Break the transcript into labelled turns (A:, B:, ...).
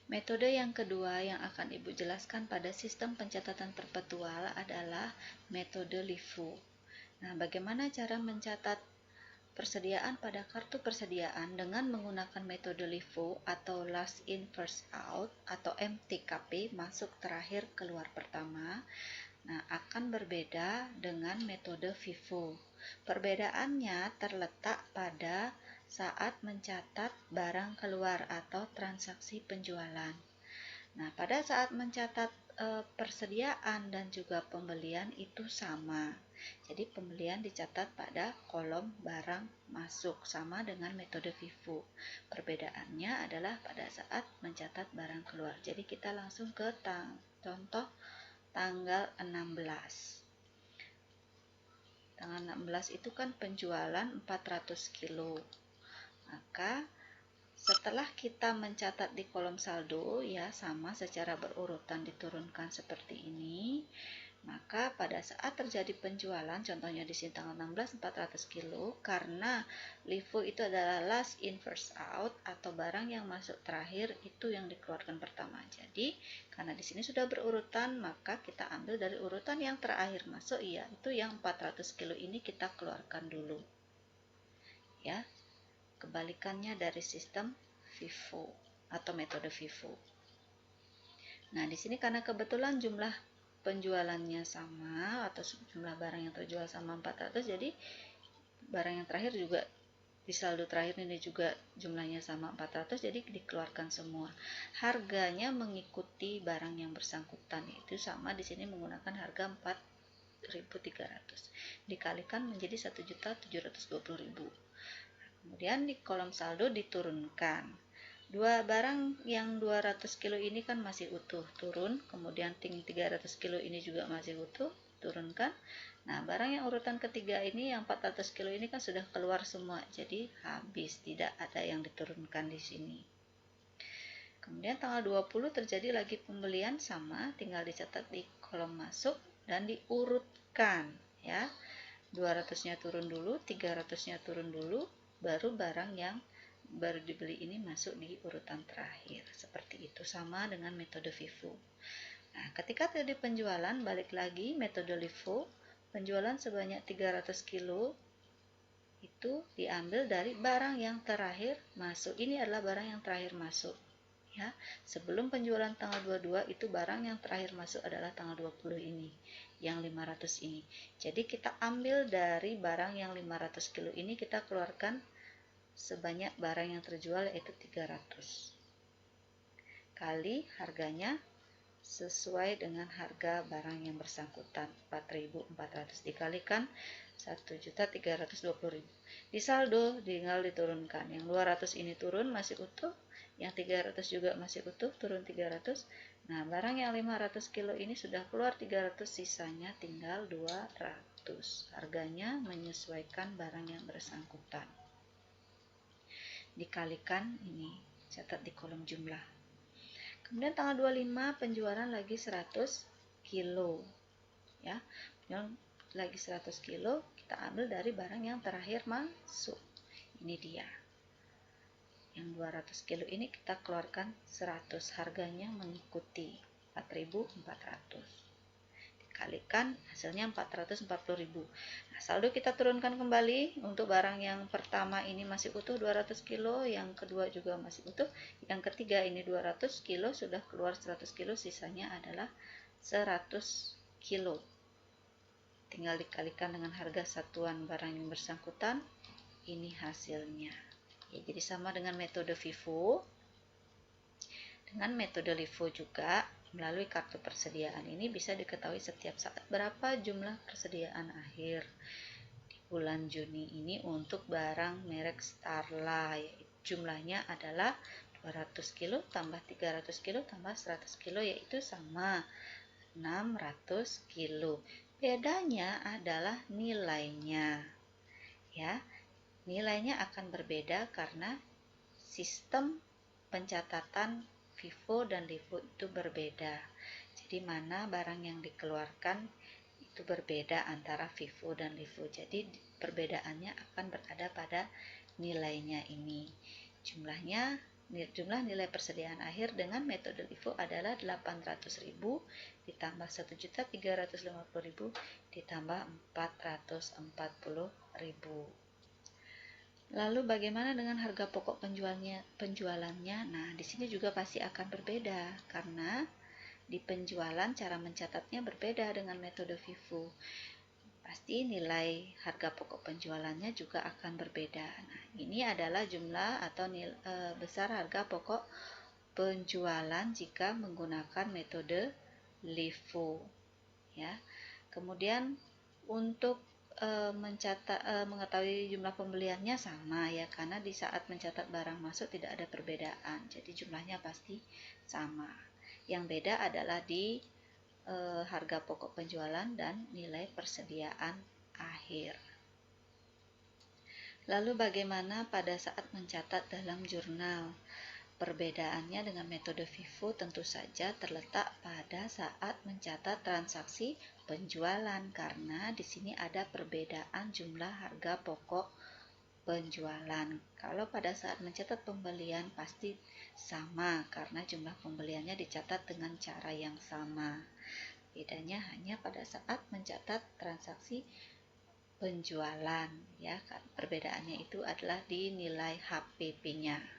A: Metode yang kedua yang akan Ibu jelaskan pada sistem pencatatan perpetual adalah metode LIFO. Nah, bagaimana cara mencatat persediaan pada kartu persediaan dengan menggunakan metode LIFO atau last in first out atau MTKP, masuk terakhir keluar pertama. Nah, akan berbeda dengan metode FIFO. Perbedaannya terletak pada saat mencatat barang keluar atau transaksi penjualan. Nah, pada saat mencatat persediaan dan juga pembelian itu sama. Jadi pembelian dicatat pada kolom barang masuk, sama dengan metode FIFO. Perbedaannya adalah pada saat mencatat barang keluar. Jadi kita langsung ke contoh tanggal 16. Tanggal 16 itu kan penjualan 400 kilo. Maka setelah kita mencatat di kolom saldo, ya sama secara berurutan diturunkan seperti ini. Maka pada saat terjadi penjualan, contohnya di sini tanggal 16 400 kilo, karena LIFO itu adalah last in first out atau barang yang masuk terakhir itu yang dikeluarkan pertama. Jadi karena di sini sudah berurutan, maka kita ambil dari urutan yang terakhir masuk, yaitu yang 400 kilo ini kita keluarkan dulu. Ya. Kebalikannya dari sistem FIFO atau metode FIFO. Nah, di sini karena kebetulan jumlah penjualannya sama atau jumlah barang yang terjual sama 400, jadi barang yang terakhir juga di saldo terakhir ini juga jumlahnya sama 400, jadi dikeluarkan semua. Harganya mengikuti barang yang bersangkutan, itu sama di sini menggunakan harga 4.300 dikalikan menjadi 1.720.000. Kemudian di kolom saldo diturunkan. Dua barang yang 200 kilo ini kan masih utuh, turun. Kemudian 300 kilo ini juga masih utuh, turunkan. Nah, barang yang urutan ketiga ini yang 400 kilo ini kan sudah keluar semua. Jadi habis, tidak ada yang diturunkan di sini. Kemudian tanggal 20 terjadi lagi pembelian, sama, tinggal dicatat di kolom masuk dan diurutkan, ya. 200-nya turun dulu, 300-nya turun dulu, baru barang yang baru dibeli ini masuk di urutan terakhir. Seperti itu, sama dengan metode FIFO. Nah, ketika terjadi penjualan, balik lagi metode LIFO, penjualan sebanyak 300 kilo itu diambil dari barang yang terakhir masuk. Ini adalah barang yang terakhir masuk. Ya, sebelum penjualan tanggal 22 itu barang yang terakhir masuk adalah tanggal 20 ini, yang 500 ini. Jadi kita ambil dari barang yang 500 kilo ini, kita keluarkan sebanyak barang yang terjual, yaitu 300 kali harganya sesuai dengan harga barang yang bersangkutan, 4.400 dikalikan 1.320.000. Di saldo tinggal diturunkan, yang 200 ini turun masih utuh, yang 300 juga masih utuh, turun 300. Nah, barang yang 500 kilo ini sudah keluar 300, sisanya tinggal 200. Harganya menyesuaikan barang yang bersangkutan. Dikalikan ini, catat di kolom jumlah. Kemudian tanggal 25 penjualan lagi 100 kilo. Ya, lagi 100 kilo, kita ambil dari barang yang terakhir masuk. Ini dia. Yang 200 kilo ini kita keluarkan 100, harganya mengikuti 4.400. Dikalikan hasilnya 440.000. Nah, saldo kita turunkan kembali. Untuk barang yang pertama ini masih utuh 200 kilo, yang kedua juga masih utuh, yang ketiga ini 200 kilo, sudah keluar 100 kilo, sisanya adalah 100 kilo. Tinggal dikalikan dengan harga satuan barang yang bersangkutan, ini hasilnya. Ya, jadi sama dengan metode FIFO. Dengan metode LIFO juga, melalui kartu persediaan ini bisa diketahui setiap saat berapa jumlah persediaan akhir di bulan Juni ini untuk barang merek Starla. Jumlahnya adalah 200 kilo tambah 300 kilo tambah 100 kilo, yaitu sama 600 kilo. Bedanya adalah nilainya. Ya, nilainya akan berbeda karena sistem pencatatan FIFO dan LIFO itu berbeda. Jadi mana barang yang dikeluarkan itu berbeda antara FIFO dan LIFO. Jadi perbedaannya akan berada pada nilainya ini. Jumlahnya jumlah nilai persediaan akhir dengan metode LIFO adalah 800.000 ditambah 1.350.000 ditambah 440.000. Lalu bagaimana dengan harga pokok penjualannya? Nah, di sini juga pasti akan berbeda karena di penjualan cara mencatatnya berbeda dengan metode FIFO. Pasti nilai harga pokok penjualannya juga akan berbeda. Nah, ini adalah jumlah atau besar harga pokok penjualan jika menggunakan metode LIFO, ya. Kemudian untuk mengetahui jumlah pembeliannya sama ya, karena di saat mencatat barang masuk tidak ada perbedaan, jadi jumlahnya pasti sama. Yang beda adalah di harga pokok penjualan dan nilai persediaan akhir. Lalu bagaimana pada saat mencatat dalam jurnal? Perbedaannya dengan metode FIFO tentu saja terletak pada saat mencatat transaksi penjualan, karena di sini ada perbedaan jumlah harga pokok penjualan. Kalau pada saat mencatat pembelian pasti sama karena jumlah pembeliannya dicatat dengan cara yang sama. Bedanya hanya pada saat mencatat transaksi penjualan, ya kan. Perbedaannya itu adalah di nilai HPP-nya.